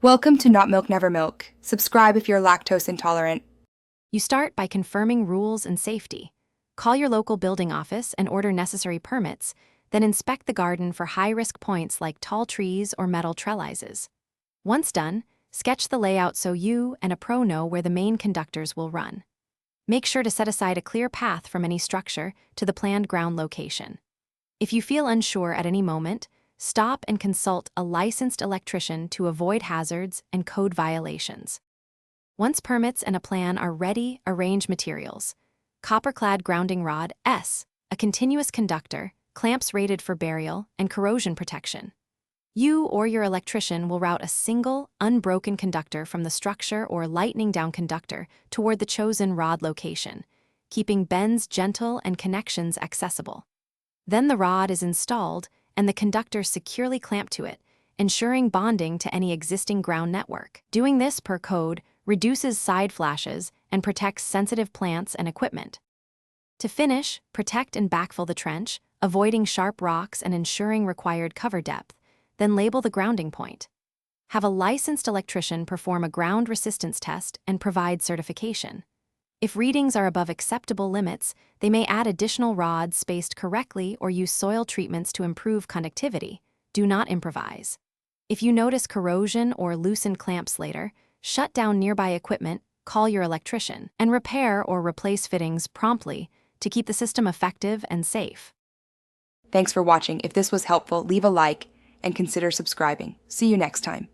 Welcome to Not Milk Never Milk. Subscribe if you're lactose intolerant. You start by confirming rules and safety. Call your local building office and order necessary permits, then inspect the garden for high-risk points like tall trees or metal trellises. Once done, sketch the layout so you and a pro know where the main conductors will run. Make sure to set aside a clear path from any structure to the planned ground location. If you feel unsure at any moment, stop and consult a licensed electrician to avoid hazards and code violations. Once permits and a plan are ready, arrange materials. Copper-clad grounding rod S, a continuous conductor, clamps rated for burial and corrosion protection. You or your electrician will route a single, unbroken conductor from the structure or lightning down conductor toward the chosen rod location, keeping bends gentle and connections accessible. Then the rod is installed and the conductor securely clamped to it, ensuring bonding to any existing ground network. Doing this per code reduces side flashes and protects sensitive plants and equipment. To finish, protect and backfill the trench, avoiding sharp rocks and ensuring required cover depth, then label the grounding point. Have a licensed electrician perform a ground resistance test and provide certification. If readings are above acceptable limits, they may add additional rods spaced correctly or use soil treatments to improve conductivity. Do not improvise. If you notice corrosion or loosened clamps later, shut down nearby equipment, call your electrician, and repair or replace fittings promptly to keep the system effective and safe. Thanks for watching. If this was helpful, leave a like and consider subscribing. See you next time.